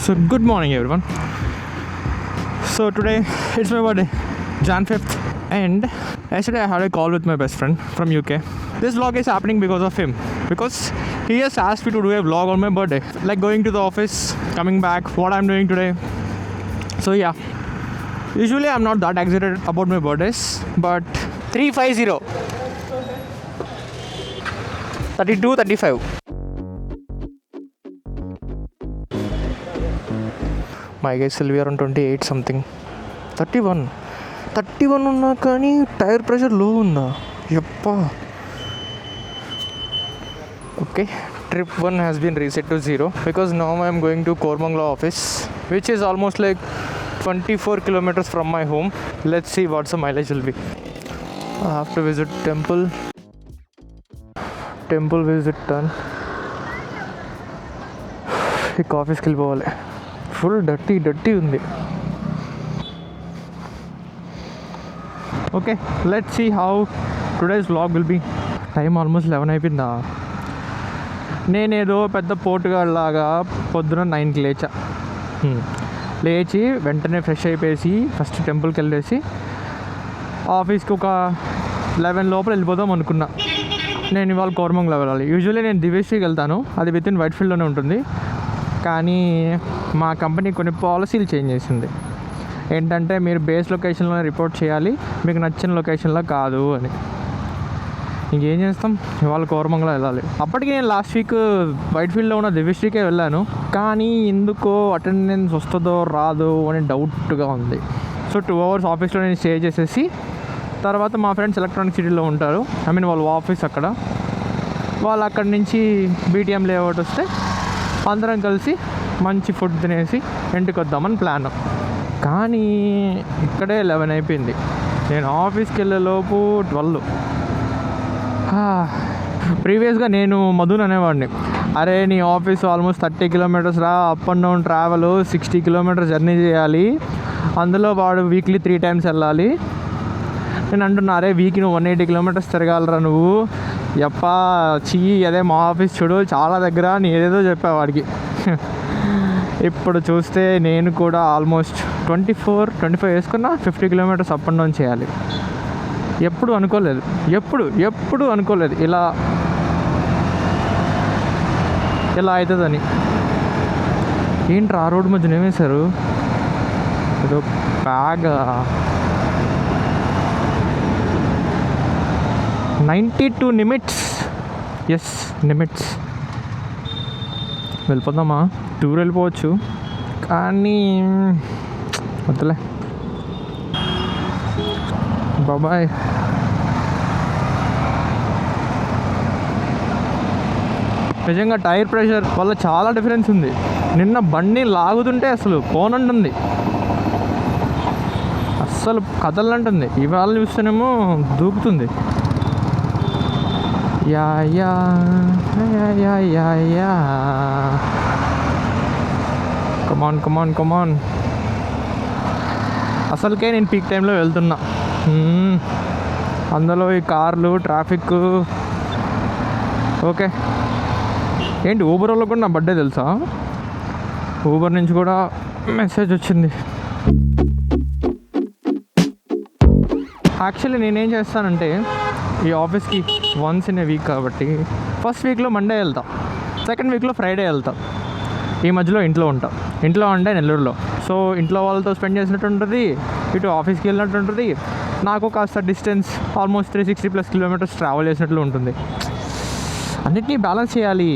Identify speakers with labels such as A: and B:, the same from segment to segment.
A: So good morning everyone. So today it's my birthday, Jan 5th, and yesterday I had a call with my best friend from UK. This vlog is happening because of him, because he just asked me to do a vlog on my birthday, like going to the office, coming back, what I'm doing today. So yeah, usually I'm not that excited about my birthdays, but 350 32 35. My guys will be around 28 something. 31 ఉన్నా కానీ tyre pressure లో ఉందా యప్పా. Okay, trip 1 has been reset to 0 because now I am going to Kormangla office, which is almost like 24 kilometers from my home. Let's see what the mileage will be. I have to visit temple visit done. ఈ ఆఫీస్కి వెళ్ళిపోవాలి. Full dirty ఉంది. Okay, let's see how today's vlog will be. Time almost 11 అయిపోయిందా. నేనేదో పెద్ద పోటుగాళ్ళలాగా పొద్దున 9కి లేచి వెంటనే ఫ్రెష్ అయిపోయి ఫస్ట్ టెంపుల్కి వెళ్ళేసి ఆఫీస్కి ఒక 11 లోపల వెళ్ళిపోదాం అనుకున్నా. నేను ఇవాళ కోరమంగళ వెళ్ళాలి. యూజువల్లీ నేను దివేశ్రీకి వెళ్తాను, అది విత్ ఇన్ వైట్ఫీల్డ్లోనే ఉంటుంది. కానీ మా కంపెనీ కొన్ని పాలసీలు చేంజ్ చేసింది. ఏంటంటే మీరు బేస్ లొకేషన్లో రిపోర్ట్ చేయాలి, మీకు నచ్చిన లొకేషన్లో కాదు అని. ఇంకేం చేస్తాం, ఇవాళ కోరమంగళ వెళ్ళాలి. అప్పటికి నేను లాస్ట్ వీక్ వైట్ఫీల్డ్లో ఉన్న దివ్యశ్రీకే వెళ్ళాను, కానీ ఎందుకో అటెండెన్స్ వస్తుందో రాదో అని డౌట్గా ఉంది. సో 2 hours ఆఫీస్లో నేను స్టే చేసేసి తర్వాత మా ఫ్రెండ్స్ ఎలక్ట్రానిక్ సిటీలో ఉంటారు, వాళ్ళ ఆఫీస్ అక్కడ. వాళ్ళు అక్కడి నుంచి బీటీఎం లేఅవుట్ వస్తే అందరం కలిసి మంచి ఫుడ్ తినేసి ఇంటికి వద్దామని ప్లాన్. కానీ ఇక్కడే 11 అయిపోయింది. నేను ఆఫీస్కి వెళ్ళేలోపు 12. ప్రీవియస్గా నేను మధున్ అనేవాడిని, అరే నీ ఆఫీస్ ఆల్మోస్ట్ 30 kilometers రా, up and down travel 60 kilometers journey చేయాలి, అందులో వాడు వీక్లీ 3 times వెళ్ళాలి. నేను అంటున్నా, అరే వీక్ నువ్వు 180 kilometers తిరగాలరా నువ్వు, యప్పా అదే మా ఆఫీస్ చూడు చాలా దగ్గర అని ఏదేదో చెప్పేవాడికి. ఇప్పుడు చూస్తే నేను కూడా ఆల్మోస్ట్ 24-25 వేసుకున్నా 50 kilometers అప్ అండ్ డౌన్ చేయాలి. ఎప్పుడు అనుకోలేదు ఇలా అవుతుందని. ఏంట్రా ఆ రోడ్డు మధ్యన ఏమేశారు, ఏదో బ్యాగ్. 92 నిమిట్స్. ఎస్, నిమిట్స్. వెళ్ళిపోదామా? టూర్ వెళ్ళిపోవచ్చు, కానీ వద్దులే బాబాయ్. నిజంగా టైర్ ప్రెషర్ వల్ల చాలా డిఫరెన్స్ ఉంది. నిన్న బండి లాగుతుంటే అసలు పోనంటుంది, అస్సలు కదలంటుంది. ఇవాళ చూస్తేనేమో దూకుతుంది. Yeah yeah yeah yeah yeah. Come on. అసలుకే నేను పీక్ టైంలో వెళ్తున్నా, అందులో ఈ కార్లు, ట్రాఫిక్. ఓకే, ఏంటి ఊబర్ వాళ్ళు కూడా నా బర్త్డే తెలుసా? ఊబర్ నుంచి కూడా మెసేజ్ వచ్చింది. యాక్చువల్లీ నేనేం చేస్తానంటే, ఈ ఆఫీస్కి వన్స్ ఇన్ ఏ వీక్ కాబట్టి ఫస్ట్ వీక్లో మండే వెళ్తా, సెకండ్ వీక్లో ఫ్రైడే వెళ్తా. ఈ మధ్యలో ఇంట్లో ఉంటా. ఇంట్లో అంటే నెల్లూరులో. సో ఇంట్లో వాళ్ళతో స్పెండ్ చేసినట్టు ఉంటుంది, ఇటు ఆఫీస్కి వెళ్ళినట్టు ఉంటుంది. నాకు కాస్త డిస్టెన్స్ ఆల్మోస్ట్ 360+ kilometers ట్రావెల్ చేసినట్లు ఉంటుంది. అన్నిటినీ బ్యాలెన్స్ చేయాలి.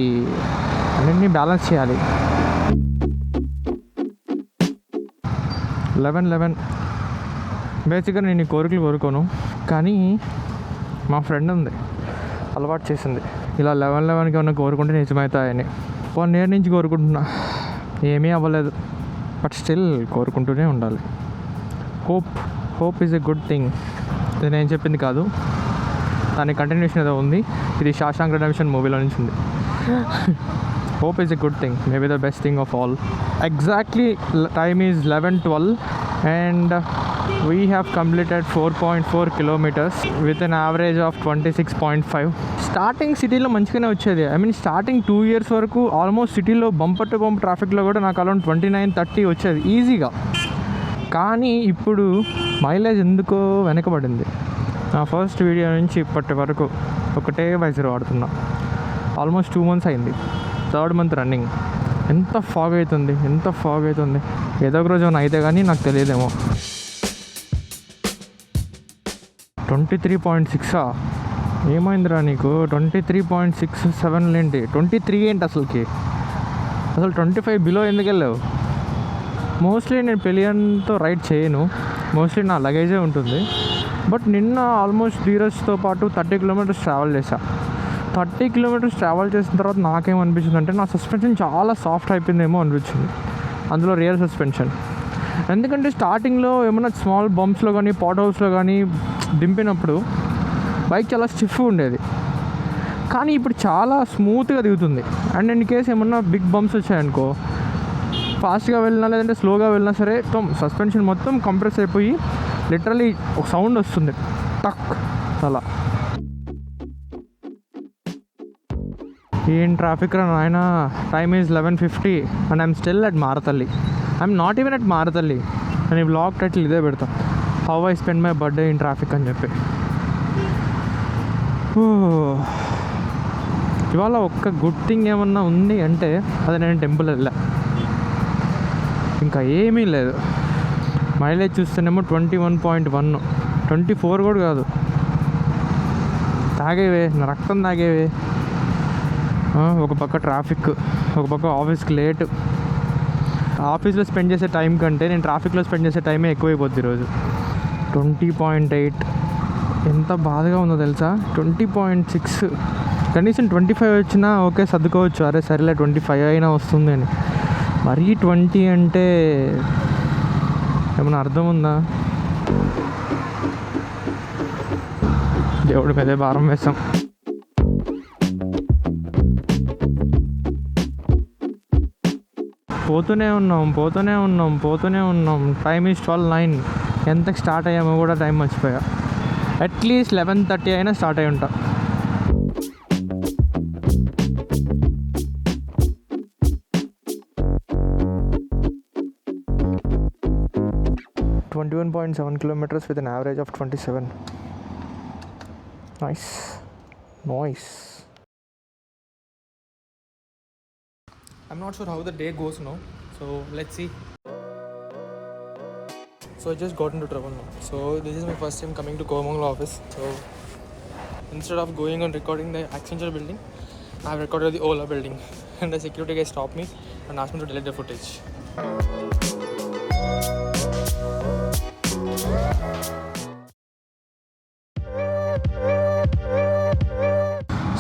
A: 11 బేసిక్గా నేను ఈ కోరికలు కోరుకోను, కానీ మా ఫ్రెండ్ ఉంది, అలవాటు చేసింది ఇలా 11కి ఏమన్నా కోరుకుంటే నిజమవుతాయని. 1 year నుంచి కోరుకుంటున్నా, ఏమీ అవ్వలేదు. బట్ స్టిల్ కోరుకుంటూనే ఉండాలి. Hope is a good thing. ఇది నేను చెప్పింది కాదు, దాని కంటిన్యూషన్ ఏదో ఉంది. ఇది షాషాంక్ రిడెంప్షన్ మూవీలో నుంచి ఉంది. Hope is a good thing, maybe the best thing of all. Exactly time is 11:12. and we have completed 4.4 kilometers with an average of 26.5. Starting సిటీలో మంచిగానే వచ్చేది. ఐ మీన్ స్టార్టింగ్ 2 years వరకు ఆల్మోస్ట్ సిటీలో bumper to bumper ట్రాఫిక్లో కూడా నాకు around 29-30 వచ్చేది ఈజీగా. కానీ ఇప్పుడు మైలేజ్ ఎందుకో వెనకబడింది. నా ఫస్ట్ వీడియో నుంచి ఇప్పటి వరకు ఒకటే వైజర్ వాడుతున్నా. ఆల్మోస్ట్ 2 months అయింది, 3rd month రన్నింగ్. ఎంత ఫాగ్ అవుతుంది. ఏదో ఒక రోజు ఏమైనా అయితే కానీ నాకు తెలియదేమో. 23.6 ఏమైందిరా నీకు? 23.67 ఏంటి? 23 ఏంటి అసలు 25 బిలో ఎందుకు వెళ్ళావు? మోస్ట్లీ నేను పెలియన్తో రైడ్ చేయను, మోస్ట్లీ నా లగేజే ఉంటుంది. బట్ నిన్న ఆల్మోస్ట్ ధీరజ్తో పాటు 30 kilometers ట్రావెల్ చేశా. 30 kilometers ట్రావెల్ చేసిన తర్వాత నాకేమనిపించింది అంటే నా సస్పెన్షన్ చాలా సాఫ్ట్ అయిపోయిందేమో అనిపించింది. అందులో రియల్ సస్పెన్షన్. ఎందుకంటే స్టార్టింగ్లో ఏమన్నా స్మాల్ బంప్స్లో కానీ పాట్ హౌస్లో కానీ దింపినప్పుడు బైక్ చాలా స్టిఫ్ ఉండేది. కానీ ఇప్పుడు చాలా స్మూత్గా దిగుతుంది. అండ్ ఇన్ కేస్ ఏమన్నా బిగ్ బంప్స్ వచ్చాయనుకో, ఫాస్ట్గా వెళ్ళినా లేదంటే స్లోగా వెళ్ళినా సరే సస్పెన్షన్ మొత్తం కంప్రెస్ అయిపోయి లిటరలీ ఒక సౌండ్ వస్తుంది, టక్ అలా. ఏం ట్రాఫిక్ రా నాయన. Time is 11:50 and I'm still at Marathahalli. I'm not even at Marathahalli. నేను ఈ బ్లాగ్ టైటిల్ ఇదే పెడతా, how I spend my birthday in traffic అని చెప్పి. ఇవాళ ఒక్క గుడ్ థింగ్ ఏమన్నా ఉంది అంటే అది నేను టెంపుల్ వెళ్ళా, ఇంకా ఏమీ లేదు. మైలేజ్ చూస్తేనేమో 21.1, 24 కూడా కాదు. తాగేవే, నా రక్తం తాగేవే. ఒక పక్క ట్రాఫిక్, ఒక పక్క ఆఫీస్కి లేట్. ఆఫీస్లో స్పెండ్ చేసే టైం కంటే నేను ట్రాఫిక్లో స్పెండ్ చేసే టైమే ఎక్కువైపోద్ది ఈరోజు. 20.8 ఎంత బాధగా ఉందో తెలుసా. 20.6 కనీసం 25 వచ్చినా ఓకే సర్దుకోవచ్చు, అరే సరేలే 25 అయినా వస్తుంది అని. మరీ 20 అంటే ఏమన్నా అర్థం ఉందా? దేవుడి మీదే భారం వేస్తాం. పోతూనే ఉన్నాం. Time is 12:09. ఎంతకు స్టార్ట్ అయ్యామో కూడా టైం మర్చిపోయా. అట్లీస్ట్ 11:30 అయినా స్టార్ట్ అయి ఉంటా. .7 kilometers with an average of 27. Nice. I'm not sure how the day goes now, so let's see. So I just got into trouble now. So this is my first time coming to Koramangala office. So instead of going and recording the Accenture building, I have recorded the Ola building. And the security guy stopped me and asked me to delete the footage.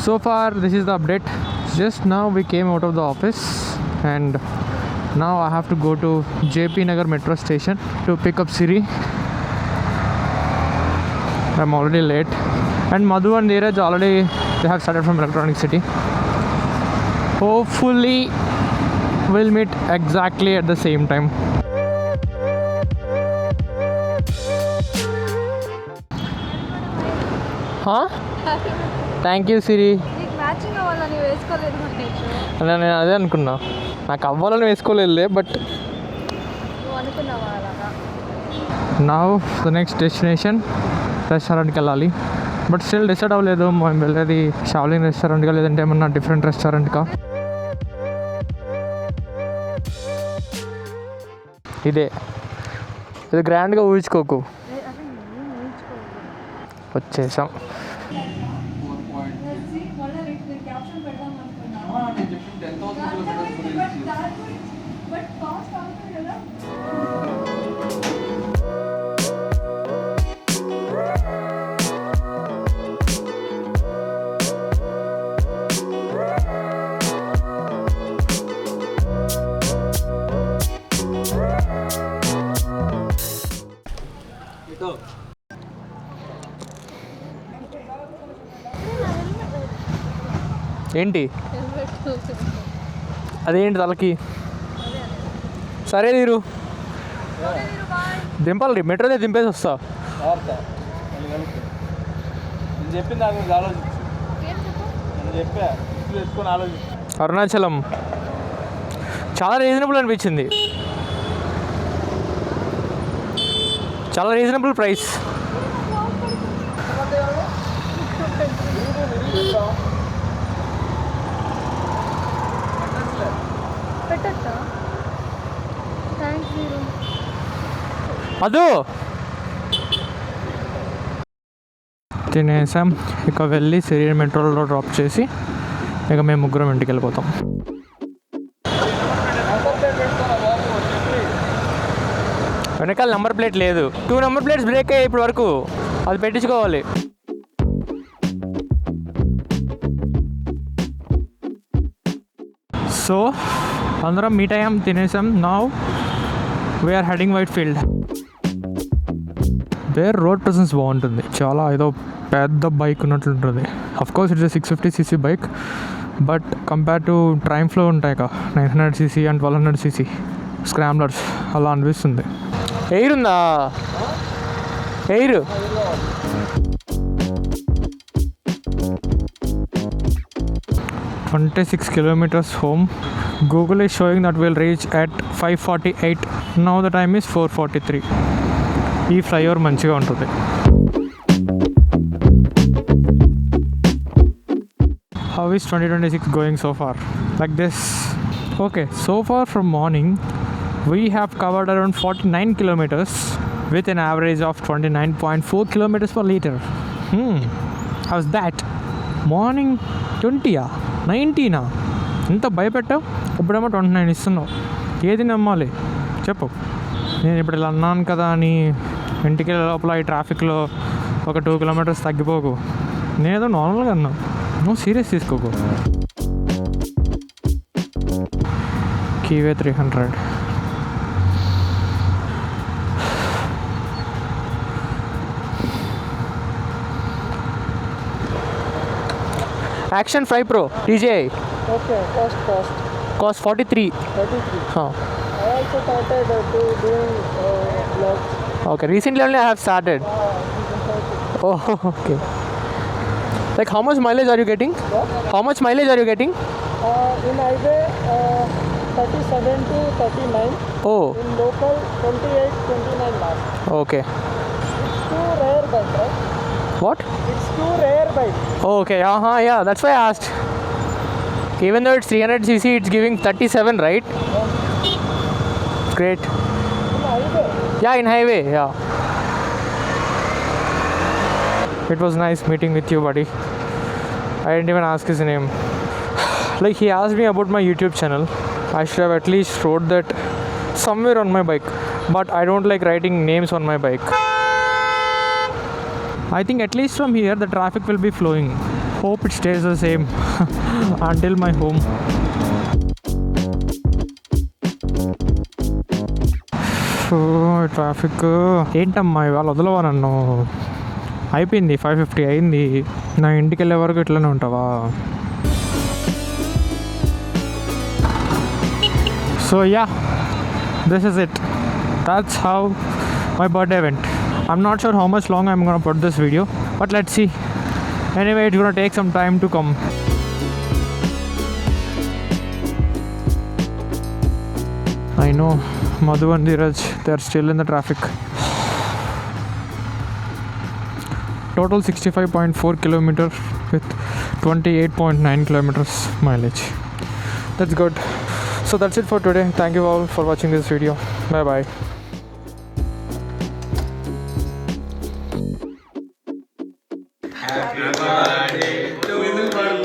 A: So far this is the update. Just now we came out of the office and now I have to go to JP Nagar metro station to pick up Siri. I'm already late and Madhu and Dheeraj already they have started from Electronic City. Hopefully we'll meet exactly at the same time. Huh? Thank you Siri. నేను అదే అనుకున్నా, నాకు అవ్వాలని వేసుకోలేదులే. But now the next destination రెస్టారెంట్కి వెళ్ళాలి. But still decide అవ్వలేదు మేము వెళ్ళేది షావ్లిన్ రెస్టారెంట్గా లేదంటే ఏమన్నా డిఫరెంట్ రెస్టారెంట్కా. ఇది గ్రాండ్గా ఊహించుకోకు. వచ్చేసాం. ఏంటి అదేంటి తలకి? సరే తీరు. దింపాలి, మెట్రోదే దింపేసి వస్తా.
B: నేను చెప్పింది దాని గురించి ఆలోచించు. నేను చెప్పా తెచ్చుకొని ఆలోచించు.
A: అరుణాచలం చాలా రీజనబుల్ అనిపించింది, చాలా రీజనబుల్ ప్రైస్. అదు తినేసాం, ఇక వెళ్ళి సిరి మెట్రోలో డ్రాప్ చేసి ఇక మేము ముగ్గురం ఇంటికి వెళ్ళిపోతాం. వెనకాల నెంబర్ ప్లేట్ లేదు, 2 నెంబర్ ప్లేట్స్ బ్రేక్ అయ్యాయి ఇప్పటి వరకు, అది పెట్టించుకోవాలి. సో అందరం మీట్ అయ్యాం, తినేసాం. Now we're heading Whitefield. There road presence బాగుంటుంది, చాలా ఏదో పెద్ద బైక్ ఉన్నట్లుంటుంది. Of course it's 650cc bike, but compare to Triumph ఫ్లో ఉంటాయి కదా 900cc అండ్ 1200cc స్క్రామ్లర్స్, అలా అనిపిస్తుంది. ఎయిర్ ఉందా? Air 26 kilometers home. Google is showing that we'll reach at 5:48. Now the time is 4:43. ఈ ఫ్లైఓవర్ మంచిగా ఉంటుంది. How is 2026 going so far? Like this. Okay, so far from morning we have covered around 49 kilometers with an average of 29.4 kilometers per liter. How's that? Morning 20 19 ఎంత భయపెట్టావు, ఇప్పుడేమో 29 ఇస్తున్నావు. ఏది నమ్మాలి చెప్పు? నేను ఇప్పుడు ఇలా అన్నాను కదా అని ఇంటికి వెళ్ళే లోపల ఈ ట్రాఫిక్లో ఒక 2 kilometers తగ్గిపోకు. నేనేదో నార్మల్గా అన్నా, నువ్వు serious తీసుకోకు. Keyway 300. Action 5 Pro DJI.
B: Okay,
A: Cost 43. Huh.
B: I also started to doing vlogs.
A: Okay, recently only I have started. Oh, okay. Like how much mileage are you getting?
B: What?
A: How much mileage are you getting?
B: In highway 37 to 39.
A: Oh,
B: In local 28, 29 last.
A: okay.
B: It's too rare bike, right?
A: What?
B: It's too rare bike.
A: Oh, okay. Yeah, that's why I asked. Even though it's 300cc, it's giving 37, right? Great.
B: In highway.
A: Yeah, in highway, yeah. It was nice meeting with you, buddy. I didn't even ask his name. Like he asked me about my YouTube channel. I should have at least wrote that somewhere on my bike. But I don't like writing names on my bike. I think at least from here the traffic will be flowing. Hope it stays the same until my home. Traffic ఏంటమ్మా ఇవాళ వదలవా నన్ను? అయిపోయింది 5:50 అయింది, నా ఇంటికి వెళ్ళే వరకు ఇట్లనే ఉంటావా? So yeah, this is it. That's how my birthday went. I'm not sure how much long I'm gonna put this video, but let's see. Anyway, it's gonna take some time to come. I know Madhu and Dheeraj, they're still in the traffic. Total 65.4 kilometers with 28.9 kilometers mileage. That's good. So that's it for today. Thank you all for watching this video. Bye bye.
C: Happy birthday to you.